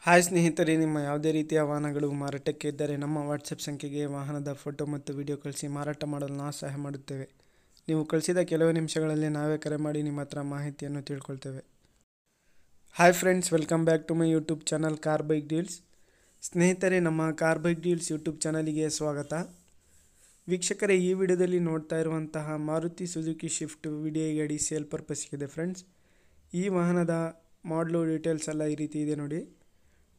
Hi ಸ್ನೇಹಿತರೆ, ನಿಮ್ಮ ಯಾವುದೇ ರೀತಿಯ ವಾಹನಗಳು ಮಾರಾಟಕ್ಕೆ ಇದ್ದರೆ ನಮ್ಮ ವಾಟ್ಸಪ್ ಸಂಖ್ಯೆಗೆ ವಾಹನದ ಫೋಟೋ ಮತ್ತು ವಿಡಿಯೋ ಕಳಿಸಿ ಮಾರಾಟ ಮಾಡಲು ನಾವು ಸಹಾಯ ಮಾಡುತ್ತೇವೆ. ನೀವು ಕಳಿಸಿದ ಕೆಲವು ನಿಮಿಷಗಳಲ್ಲಿ ನಾವೇ ಕರೆ ಮಾಡಿ ನಿಮ್ಮ ಹತ್ರ ಮಾಹಿತಿಯನ್ನು ತಿಳ್ಕೊಳ್ತೇವೆ. Hi friends, welcome back to my YouTube channel car bike deals. ಸ್ನೇಹಿತರೆ, ನಮ್ಮ ಕಾರ್ ಬೈಕ್ ಡೀಲ್ಸ್ ಯೂಟ್ಯೂಬ್ ಚಾನಲಿಗೆ ಸ್ವಾಗತ. ವೀಕ್ಷಕರೇ, ಈ ವಿಡಿಯೋದಲ್ಲಿ ನೋಡ್ತಾ ಇರುವಂತಹ ಮಾರುತಿ ಸುಜುಕಿ ಶಿಫ್ಟ್ ವಿಡಿಯೋ ಗಾಡಿ ಸೇಲ್ ಪರ್ಪಸ್ಗಿದೆ ಫ್ರೆಂಡ್ಸ್. ಈ ವಾಹನದ ಮಾಡಲು ಡೀಟೇಲ್ಸ್ ಎಲ್ಲ ಈ ರೀತಿ ಇದೆ ನೋಡಿ.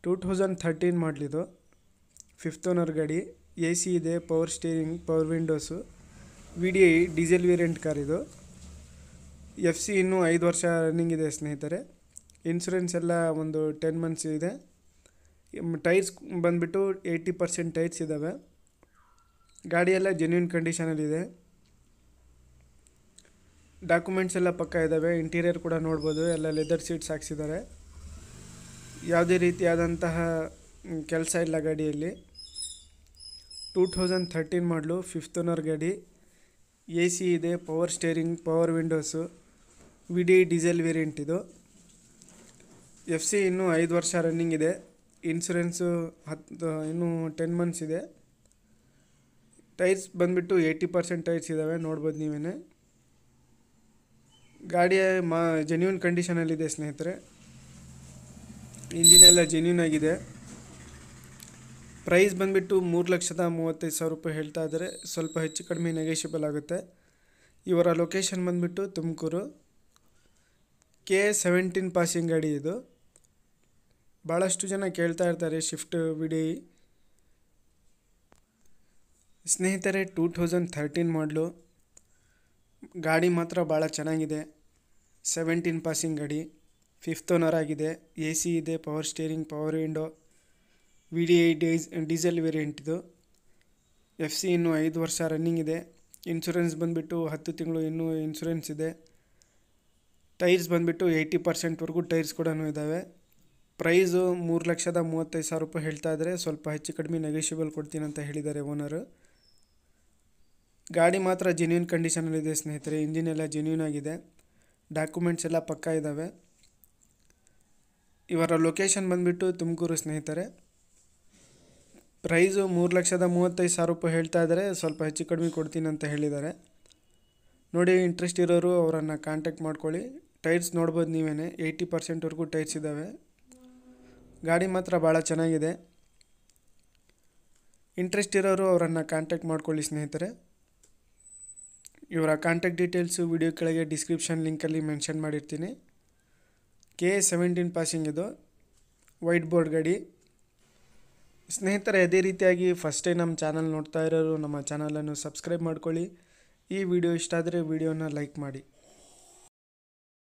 2013 ಮಾಡಲಿದು, 5th ಓನರ್ ಗಾಡಿ, AC ಇದೆ, power steering, power windows, VDI diesel variant car ಇದು. FC ಇನ್ನೂ 5 ವರ್ಷ ರನ್ನಿಂಗ್ ಇದೆ ಸ್ನೇಹಿತರೆ. ಇನ್ಶೂರೆನ್ಸ್ ಎಲ್ಲ ಒಂದು 10 ಮಂತ್ಸ್ ಇದೆ. ಟೈರ್ಸ್ ಬಂದುಬಿಟ್ಟು 80% ಟೈರ್ಸ್ ಇದ್ದಾವೆ. ಗಾಡಿಯೆಲ್ಲ ಜೆನ್ಯೂನ್ ಕಂಡೀಷನಲ್ಲಿದೆ. ಡಾಕ್ಯುಮೆಂಟ್ಸ್ ಎಲ್ಲ ಪಕ್ಕ ಇದ್ದಾವೆ. ಇಂಟೀರಿಯರ್ ಕೂಡ ನೋಡ್ಬೋದು, ಎಲ್ಲ ಲೆದರ್ ಸೀಟ್ಸ್ ಹಾಕ್ಸಿದ್ದಾರೆ. ಯಾವುದೇ ರೀತಿಯಾದಂತಹ ಕೆಲಸ ಇಲ್ಲ ಗಾಡಿಯಲ್ಲಿ. 2013 ಮಾಡಲು, 5th ಓನರ್ ಗಾಡಿ, AC ಇದೆ, power steering, power windows, VDI diesel variant ಇದು. FC ಇನ್ನೂ 5 ವರ್ಷ ರನ್ನಿಂಗ್ ಇದೆ. ಇನ್ಶೂರೆನ್ಸು ಇನ್ನೂ 10 ಮಂತ್ಸ್ ಇದೆ. ಟೈರ್ಸ್ ಬಂದುಬಿಟ್ಟು 80% ಟೈರ್ಸ್ ಇದ್ದಾವೆ, ನೋಡ್ಬೋದು ನೀವೇ. ಗಾಡಿಯ ಜೆನ್ಯೂನ್ ಕಂಡೀಷನಲ್ಲಿದೆ ಸ್ನೇಹಿತರೆ. ಇಂಜಿನ್ ಎಲ್ಲ ಜೆನ್ಯೂನ್ ಆಗಿದೆ. ಪ್ರೈಸ್ ಬಂದುಬಿಟ್ಟು 3,35,000 ರೂಪಾಯಿ ಹೇಳ್ತಾ ಇದ್ದಾರೆ. ಸ್ವಲ್ಪ ಹೆಚ್ಚು ಕಡಿಮೆ ನೆಗೋಷಿಯಬಲ್ ಆಗುತ್ತೆ. ಇವರ ಲೊಕೇಶನ್ ಬಂದುಬಿಟ್ಟು ತುಮಕೂರು. K17 ಪಾಸಿಂಗ್ ಗಾಡಿ ಇದು. ಭಾಳಷ್ಟು ಜನ ಕೇಳ್ತಾ ಇರ್ತಾರೆ ಶಿಫ್ಟ್ ವಿಡಿಯೋ. ಸ್ನೇಹಿತರೆ, 2013 ಮಾಡಲು, ಗಾಡಿ ಮಾತ್ರ ಭಾಳ ಚೆನ್ನಾಗಿದೆ. 17 ಪಾಸಿಂಗ್ ಗಾಡಿ, 5th ಓನರ್ ಆಗಿದೆ. AC ಇದೆ, power steering, power window, VDI diesel variant ಇದು. FC ಇನ್ನೂ 5 ವರ್ಷ ರನ್ನಿಂಗ್ ಇದೆ. ಇನ್ಶೂರೆನ್ಸ್ ಬಂದುಬಿಟ್ಟು 10 ತಿಂಗಳು ಇನ್ನೂ ಇನ್ಶೂರೆನ್ಸ್ ಇದೆ. ಟೈರ್ಸ್ ಬಂದುಬಿಟ್ಟು 80%ವರೆಗೂ ಟೈರ್ಸ್ ಕೂಡ ಇದ್ದಾವೆ. ಪ್ರೈಸು 3,35,000 ರೂಪಾಯಿ ಹೇಳ್ತಾ ಇದ್ದಾರೆ. ಸ್ವಲ್ಪ ಹೆಚ್ಚು ಕಡಿಮೆ ನೆಗೋಷಿಯಬಲ್ ಕೊಡ್ತೀನಿ ಅಂತ ಹೇಳಿದ್ದಾರೆ ಓನರು. ಗಾಡಿ ಮಾತ್ರ ಜೆನ್ಯೂನ್ ಕಂಡೀಷನಲ್ಲಿದೆ ಸ್ನೇಹಿತರೆ. ಇಂಜಿನ್ ಎಲ್ಲ ಜೆನ್ಯೂನ್ ಆಗಿದೆ. ಡಾಕ್ಯುಮೆಂಟ್ಸ್ ಎಲ್ಲ ಪಕ್ಕಾ ಇದ್ದಾವೆ. ಇವರ ಲೊಕೇಶನ್ ಬಂದುಬಿಟ್ಟು ತುಮಕೂರು ಸ್ನೇಹಿತರೆ. ಪ್ರೈಸು 3,35,000 ರೂಪಾಯಿ ಹೇಳ್ತಾ ಇದ್ದಾರೆ. ಸ್ವಲ್ಪ ಹೆಚ್ಚು ಕಡಿಮೆ ಕೊಡ್ತೀನಿ ಅಂತ ಹೇಳಿದ್ದಾರೆ. ನೋಡಿ, ಇಂಟ್ರೆಸ್ಟ್ ಇರೋರು ಅವರನ್ನು ಕಾಂಟ್ಯಾಕ್ಟ್ ಮಾಡ್ಕೊಳ್ಳಿ. ಟೈರ್ಸ್ ನೋಡ್ಬೋದು ನೀವೇ, 80%ವರೆಗೂ ಟೈರ್ಸ್ ಇದ್ದಾವೆ. ಗಾಡಿ ಮಾತ್ರ ಭಾಳ ಚೆನ್ನಾಗಿದೆ. ಇಂಟ್ರೆಸ್ಟ್ ಇರೋರು ಅವರನ್ನು ಕಾಂಟ್ಯಾಕ್ಟ್ ಮಾಡ್ಕೊಳ್ಳಿ ಸ್ನೇಹಿತರೆ. ಇವರ ಕಾಂಟ್ಯಾಕ್ಟ್ ಡೀಟೇಲ್ಸು ವಿಡಿಯೋ ಕೆಳಗೆ ಡಿಸ್ಕ್ರಿಪ್ಷನ್ ಲಿಂಕಲ್ಲಿ ಮೆನ್ಷನ್ ಮಾಡಿರ್ತೀನಿ. K17 ಪಾಸಿಂಗ್ ಇದು, ವೈಟ್ ಬೋರ್ಡ್ ಗಾಡಿ. ಸ್ನೇಹಿತರೆ, ಅದೇ ರೀತಿಯಾಗಿ ಫಸ್ಟ್ ಟೈಮ್ ನಮ್ಮ ಚಾನಲ್ ನೋಡ್ತಾ ಇರೋರು ನಮ್ಮ ಚಾನಲನ್ನು ಸಬ್ಸ್ಕ್ರೈಬ್ ಮಾಡ್ಕೊಳ್ಳಿ. ಈ ವಿಡಿಯೋ ಇಷ್ಟ ಆದರೆ ವಿಡಿಯೋನ ಲೈಕ್ ಮಾಡಿ.